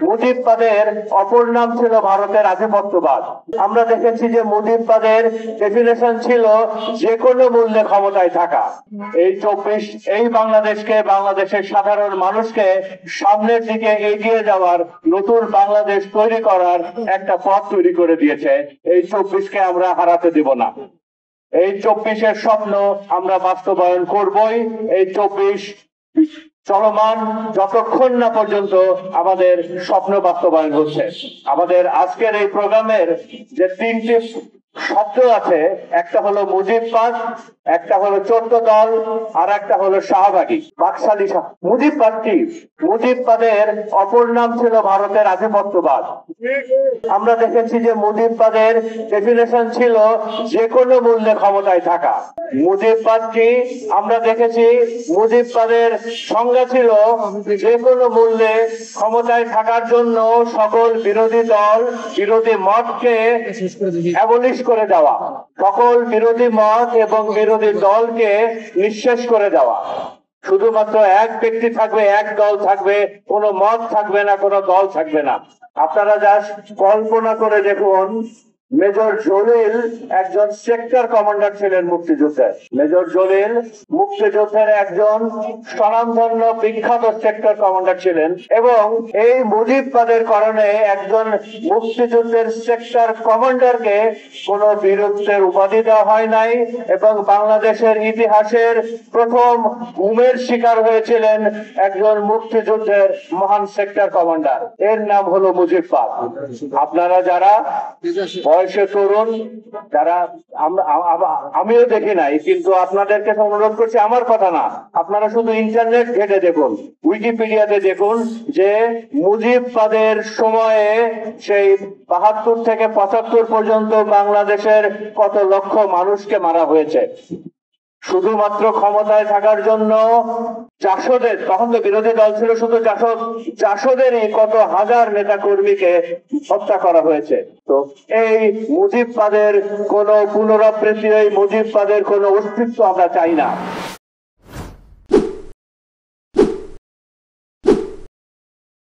মুজিববাদের অপর নাম ছিল ভারতের আধিপত্যবাদ। আমরা দেখেছি যে মুজিববাদের ডেফিনেশন ছিল যে কোনো মূল্যে ক্ষমতায় থাকা। এই বাংলাদেশকে, বাংলাদেশের সাধারণ মানুষকে সামনের দিকে এগিয়ে যাওয়ার, নতুন বাংলাদেশ তৈরি করার একটা পথ তৈরি করে দিয়েছে। এই 24কে আমরা হারাতে দেব না। এই 24-এর স্বপ্ন আমরা বাস্তবায়ন করবই। এই 24 চলমান যতক্ষণ না পর্যন্ত আমাদের স্বপ্ন বাস্তবায়ন হচ্ছে। আমাদের আজকের এই প্রোগ্রামের যে 3টি শব্দ আছে, একটা হলো মুজিববাদ, একটা হলো 14 দল, আর একটা হলো শাহবাগী, বাকশালী। মুজিববাদ কি? মুজিববাদের অপর নাম ছিল ভারতের আধিপত্যবাদ। আমরা দেখেছি যে মুজিববাদের ডেফিনেশন ছিল যে কোনো মূল্যে ক্ষমতায় থাকা। মুজিববাদ কি? আমরা দেখেছি মুজিববাদের সংজ্ঞা ছিল যে কোনো মূল্যে ক্ষমতায় থাকার জন্য সকল বিরোধী দল, বিরোধী মতকে অ্যাবলিশ করে দেওয়া, সকল বিরোধী মত এবং বিরোধী দলকে নিঃশেষ করে দেওয়া। শুধুমাত্র এক ব্যক্তি থাকবে, এক দল থাকবে, কোনো মত থাকবে না, কোনো দল থাকবে না। আপনারা জাস্ট কল্পনা করে দেখুন, মেজর জলিল একজন সেক্টর কমান্ডার ছিলেন মুক্তিযুদ্ধের। মেজর জলিল মুক্তিযুদ্ধের একজন স্বনামধন্য বিখ্যাত সেক্টর কমান্ডার ছিলেন, এবং এই মুজিববাদের কারণে একজন মুক্তিযুদ্ধের সেক্টর কমান্ডারকে কোনো বীরত্বের উপাধি দেওয়া হয় নাই, এবং বাংলাদেশের ইতিহাসের প্রথম গুমের শিকার হয়েছিলেন একজন মুক্তিযুদ্ধের মহান সেক্টর কমান্ডার। এর নাম হলো মুজিববাদ। আপনারা যারা বয়সে তরুণ, যারা আমিও দেখি নাই, কিন্তু আপনাদেরকে অনুরোধ করছি, আমার কথা না, আপনারা শুধু ইন্টারনেট ঘেটে দেখুন, উইকিপিডিয়াতে দেখুন যে মুজিববাদের সময়ে সেই 72 থেকে 75 পর্যন্ত বাংলাদেশের কত লক্ষ মানুষকে মারা হয়েছে শুধুমাত্র ক্ষমতায় থাকার জন্য। জাসদের, তখন তো বিরোধী দল ছিল শুধু জাসদেরই কত হাজার নেতা কর্মীকে হত্যা করা হয়েছে। তো এই মুজিববাদের কোন পুনরাবৃত্তি, এই মুজিববাদের কোন অস্তিত্ব আমরা চাই না।